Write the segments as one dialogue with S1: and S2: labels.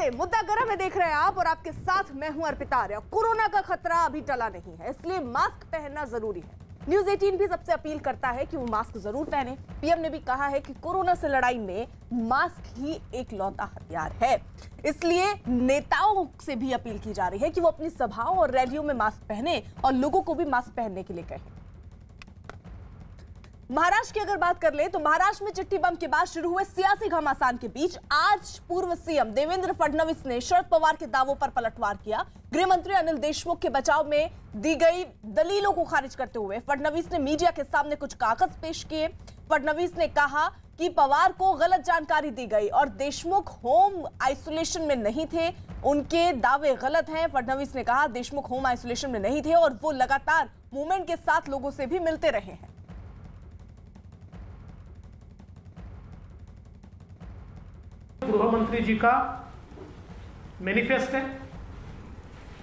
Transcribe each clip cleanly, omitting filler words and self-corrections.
S1: नमस्ते, मुद्दा गरम है देख रहे हैं आप और आपके साथ मैं हूं अर्पिता आर्य। कोरोना का खतरा अभी टला नहीं है, इसलिए मास्क पहनना जरूरी है। न्यूज 18 भी सबसे अपील करता है कि वो मास्क जरूर पहने। पीएम ने भी कहा है कि कोरोना से लड़ाई में मास्क ही एक लौता हथियार है। इसलिए नेताओं से भी अपील की जा रही है कि वो अपनी सभाओं और रैलियों में मास्क पहने और लोगों को भी मास्क पहनने के लिए कहें। महाराष्ट्र की अगर बात कर ले तो महाराष्ट्र में चिट्ठी बम के बाद शुरू हुए सियासी घमासान के बीच आज पूर्व सीएम देवेंद्र फडणवीस ने शरद पवार के दावों पर पलटवार किया। गृह मंत्री अनिल देशमुख के बचाव में दी गई दलीलों को खारिज करते हुए फडणवीस ने मीडिया के सामने कुछ कागज पेश किए। फडणवीस ने कहा कि पवार को गलत जानकारी दी गई और देशमुख होम आइसोलेशन में नहीं थे, उनके दावे गलत हैं। फडणवीस ने कहा देशमुख होम आइसोलेशन में नहीं थे और वो लगातार मूवमेंट के साथ लोगों से भी मिलते रहे हैं।
S2: गृह मंत्री जी का मैनिफेस्ट है।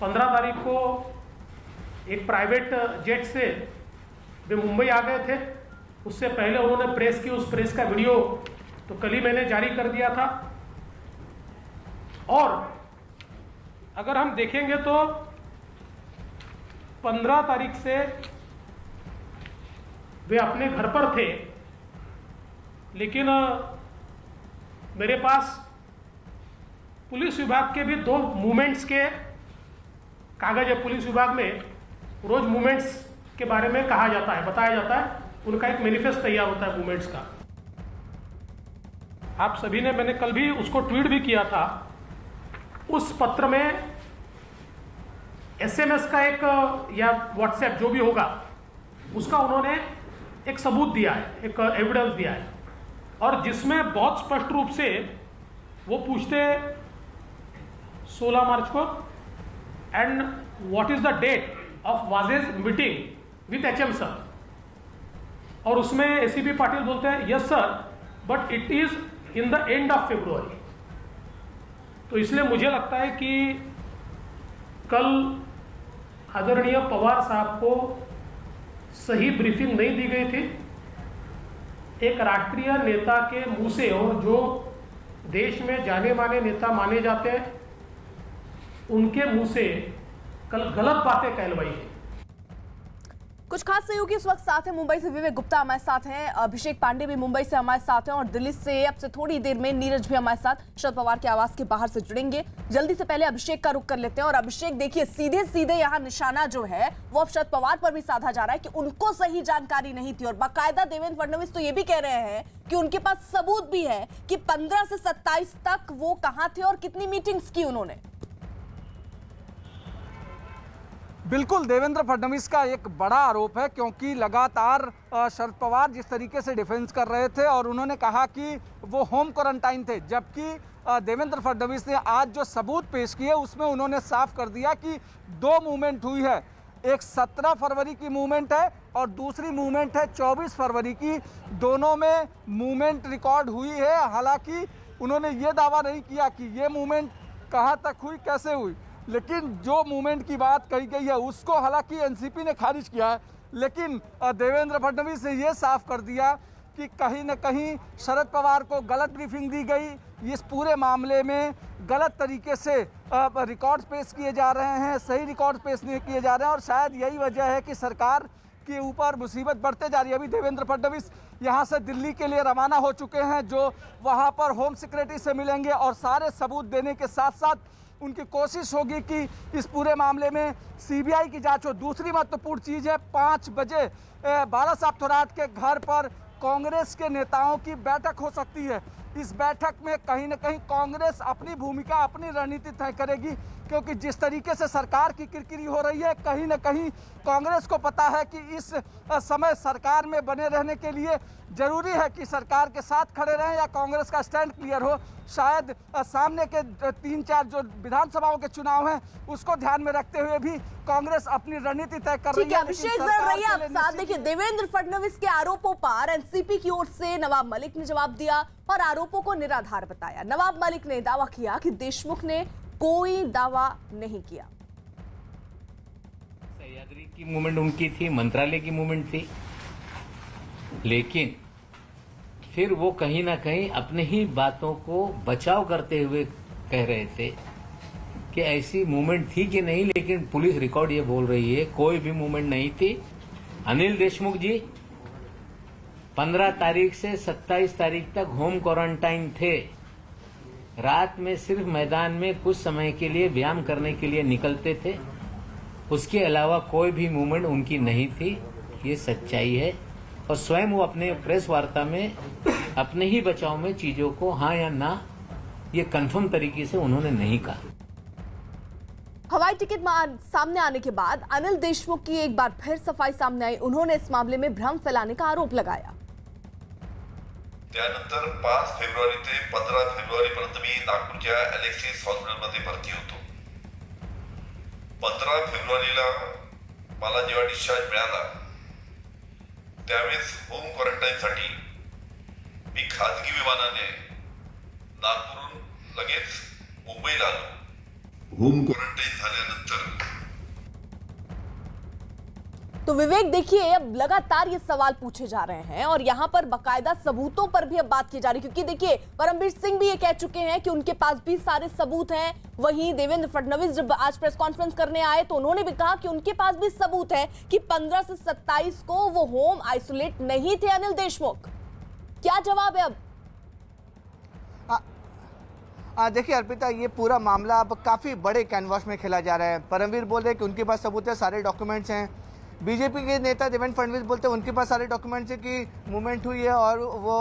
S2: 15 तारीख को एक प्राइवेट जेट से वे मुंबई आ गए थे। उससे पहले उन्होंने प्रेस की, उस प्रेस का वीडियो तो कल ही मैंने जारी कर दिया था। और अगर हम देखेंगे तो 15 तारीख से वे अपने घर पर थे, लेकिन मेरे पास पुलिस विभाग के भी 2 मूवमेंट्स के कागज है। पुलिस विभाग में रोज मूवमेंट्स के बारे में कहा जाता है, बताया जाता है, उनका एक मैनिफेस्ट तैयार होता है मूवमेंट्स का। आप सभी ने, मैंने कल भी उसको ट्वीट भी किया था। उस पत्र में एसएमएस का एक या व्हाट्सएप जो भी होगा उसका उन्होंने एक सबूत दिया है, एक एविडेंस दिया है, और जिसमें बहुत स्पष्ट रूप से वो पूछते 16 मार्च को and what is the date of wages meeting with HM sir, और उसमें एसीपी पाटिल बोलते हैं yes sir but it is in the end of February. तो इसलिए मुझे लगता है कि कल आदरणीय पवार साहब को सही ब्रीफिंग नहीं दी गई थी। एक राष्ट्रीय नेता के मुंह से, और जो देश में जाने माने नेता माने जाते हैं, उनके मुंह से कल गलत बातें कहलवाई है।
S1: कुछ खास सहयोगी इस वक्त साथ हैं। मुंबई से विवेक गुप्ता हमारे साथ हैं, अभिषेक पांडे भी मुंबई से हमारे साथ हैं और दिल्ली से अब से थोड़ी देर में नीरज भी हमारे साथ शरद पवार के आवास के बाहर से जुड़ेंगे। जल्दी से पहले अभिषेक का रुख कर लेते हैं। और अभिषेक देखिए, सीधे सीधे यहाँ निशाना जो है वो अब शरद पवार पर भी साधा जा रहा है कि उनको सही जानकारी नहीं थी, और बाकायदा देवेंद्र फडणवीस तो ये भी कह रहे हैं कि उनके पास सबूत भी है कि 15 से 27 तक वो कहाँ थे और कितनी मीटिंग्स की उन्होंने।
S3: बिल्कुल, देवेंद्र फडणवीस का एक बड़ा आरोप है, क्योंकि लगातार शरद पवार जिस तरीके से डिफेंस कर रहे थे और उन्होंने कहा कि वो होम क्वारंटाइन थे, जबकि देवेंद्र फडणवीस ने आज जो सबूत पेश किए उसमें उन्होंने साफ कर दिया कि 2 मूवमेंट हुई है। एक 17 फरवरी की मूवमेंट है और दूसरी मूवमेंट है 24 फरवरी की। दोनों में मूवमेंट रिकॉर्ड हुई है। हालांकि उन्होंने ये दावा नहीं किया कि ये मूवमेंट कहाँ तक हुई, कैसे हुई, लेकिन जो मूवमेंट की बात कही गई है उसको हालांकि एनसीपी ने खारिज किया है। लेकिन देवेंद्र फडणवीस ने ये साफ कर दिया कि कहीं न कहीं शरद पवार को गलत ब्रीफिंग दी गई। इस पूरे मामले में गलत तरीके से रिकॉर्ड्स पेश किए जा रहे हैं, सही रिकॉर्ड्स पेश नहीं किए जा रहे हैं, और शायद यही वजह है कि सरकार के ऊपर मुसीबत बढ़ते जा रही है। अभी देवेंद्र फडणवीस यहाँ से दिल्ली के लिए रवाना हो चुके हैं, जो वहाँ पर होम सिक्योरिटी से मिलेंगे और सारे सबूत देने के साथ साथ उनकी कोशिश होगी कि इस पूरे मामले में सीबीआई की जांच हो। दूसरी महत्वपूर्ण चीज़ है, 5 बजे बाला साहब थोराट के घर पर कांग्रेस के नेताओं की बैठक हो सकती है। इस बैठक में कहीं न कहीं कांग्रेस अपनी भूमिका, अपनी रणनीति तय करेगी, क्योंकि जिस तरीके से सरकार की किरकिरी हो रही है, कहीं न कहीं कांग्रेस को पता है कि इस समय सरकार में बने रहने के लिए जरूरी है कि सरकार के साथ खड़े रहें या कांग्रेस का स्टैंड क्लियर हो। शायद सामने के 3-4 जो विधानसभाओं के चुनाव हैं उसको ध्यान में रखते हुए भी कांग्रेस अपनी रणनीति तय कर रही है।
S1: अभिषेक आप साथ देखिए, देवेंद्र फडणवीस के आरोपों पर एनसीपी की ओर से नवाब मलिक ने जवाब दिया और आरोपों को निराधार बताया। नवाब मलिक ने दावा किया कि देशमुख ने कोई दावा नहीं किया।
S4: सह्याद्री की मूवमेंट उनकी थी, मंत्रालय की मूवमेंट थी, लेकिन फिर वो कहीं ना कहीं अपने ही बातों को बचाव करते हुए कह रहे थे कि ऐसी मूवमेंट थी कि नहीं, लेकिन पुलिस रिकॉर्ड ये बोल रही है कोई भी मूवमेंट नहीं थी। अनिल देशमुख जी 15 तारीख से 27 तारीख तक होम क्वारंटाइन थे। रात में सिर्फ मैदान में कुछ समय के लिए व्यायाम करने के लिए निकलते थे, उसके अलावा कोई भी मूवमेंट उनकी नहीं थी। ये सच्चाई है और स्वयं वो अपने प्रेस वार्ता में अपने ही बचाव में चीजों को हाँ या ना ये कंफर्म तरीके से उन्होंने नहीं कहा।
S1: हवाई टिकट सामने आने के बाद अनिल देशमुख की एक बार फिर सफाई सामने आई। उन्होंने इस मामले में भ्रम फैलाने का आरोप लगाया।
S5: त्यानंतर 5 फेब्रुवारी ते 15 फेब्रुवारीपर्यंत मी नागपूरच्या एलेक्सिस हॉस्पिटलमध्ये भरती होतो। 15 फेब्रुवारीला मला जेव्हा डिस्चार्ज मिळाला त्यावेळेस होम क्वारंटाईनसाठी मी खाजगी विमानाने नागपूरहून लगेच मुंबईला आलो। होम क्वारंटाईन झाल्यानंतर
S1: तो विवेक देखिए, अब लगातार ये सवाल पूछे जा रहे हैं और यहाँ पर बकायदा सबूतों पर भी अब बात की जा रही है, क्योंकि देखिए परमवीर सिंह भी ये कह चुके हैं कि उनके पास भी सारे सबूत हैं। वहीं देवेंद्र फडणवीस जब आज प्रेस कॉन्फ्रेंस करने आए तो उन्होंने भी कहा कि उनके पास भी सबूत है कि 15 से 27 को वो होम आइसोलेट नहीं थे अनिल देशमुख। क्या जवाब है अब?
S6: देखिए अर्पिता, ये पूरा मामला अब काफ़ी बड़े कैनवास में खेला जा रहा है। परमवीर बोल रहे हैं कि उनके पास सबूत है, सारे डॉक्यूमेंट्स हैं। बीजेपी के नेता देवेंद्र फडणवीस बोलते हैं उनके पास सारे डॉक्यूमेंट्स है कि मूवमेंट हुई है और वो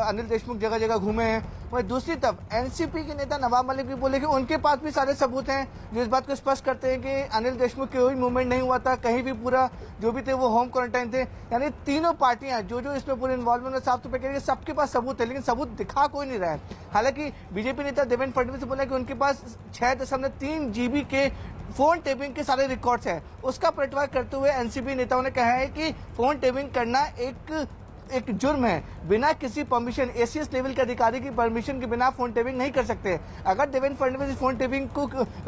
S6: अनिल देशमुख जगह जगह घूमे हैं। वहीं दूसरी तरफ एनसीपी के नेता नवाब मलिक भी बोले कि उनके पास भी सारे सबूत हैं जो इस बात को स्पष्ट करते हैं कि अनिल देशमुख कोई मूवमेंट नहीं हुआ था, कहीं भी पूरा जो भी थे वो होम क्वारंटाइन थे। यानी तीनों पार्टियां जो इसमें पूरे इन्वॉल्वमेंट है साफ तौर पर कह रही है सबके पास सबूत है, लेकिन सबूत दिखा कोई नहीं रहा है। हालांकि बीजेपी नेता देवेंद्र फडणवीस बोला कि उनके पास 6.3 GB के फोन टेपिंग के सारे रिकॉर्ड्स हैं। उसका पलटवार करते हुए एनसीपी नेताओं ने कहा है कि फोन टेपिंग करना एक जुर्म है। बिना किसी परमिशन, एसीएस लेवल के अधिकारी की परमिशन के बिना फोन टेपिंग नहीं कर सकते। अगर देवेंद्र फडणवीस फोन टेपिंग को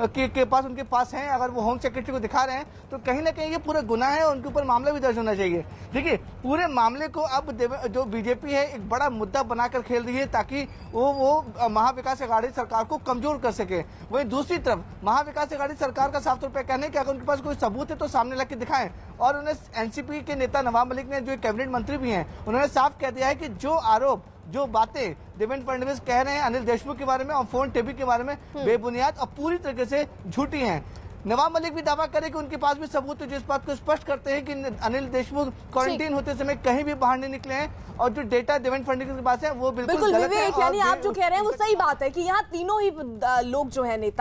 S6: के पास उनके पास है, अगर वो होम सेक्रेटरी को दिखा रहे हैं तो कहीं ना कहीं ये पूरा गुनाह है और उनके ऊपर मामला भी दर्ज होना चाहिए। देखिए पूरे मामले को अब जो बीजेपी है एक बड़ा मुद्दा बनाकर खेल रही है ताकि वो महाविकास अघाड़ी सरकार को कमजोर कर सके। वहीं दूसरी तरफ महाविकास अघाड़ी सरकार का साफ तौर पर कहना है कि अगर उनके पास कोई सबूत है तो सामने ला के दिखाएं। और उन्हें एनसीपी के नेता नवाब मलिक ने, जो कैबिनेट मंत्री भी हैं, उन्होंने साफ कह दिया है कि जो आरोप, जो बातें देवेंद्र फडणवीस कह रहे हैं अनिल देशमुख के बारे में और फोन टेपिंग के बारे में बेबुनियाद और पूरी तरीके से झूठी हैं। नवाब मलिक भी दावा करे कि उनके पास भी सबूत है जो इस बात को स्पष्ट करते हैं कि अनिल देशमुख क्वारंटीन होते समय कहीं भी बाहर नहीं निकले हैं और जो डेटा देवेंद्र फडणवीस के पास है वो बिल्कुल गलत है।
S1: यानी आप जो कह रहे हैं वो सही बात है कि यहाँ तीनों ही लोग जो है नेता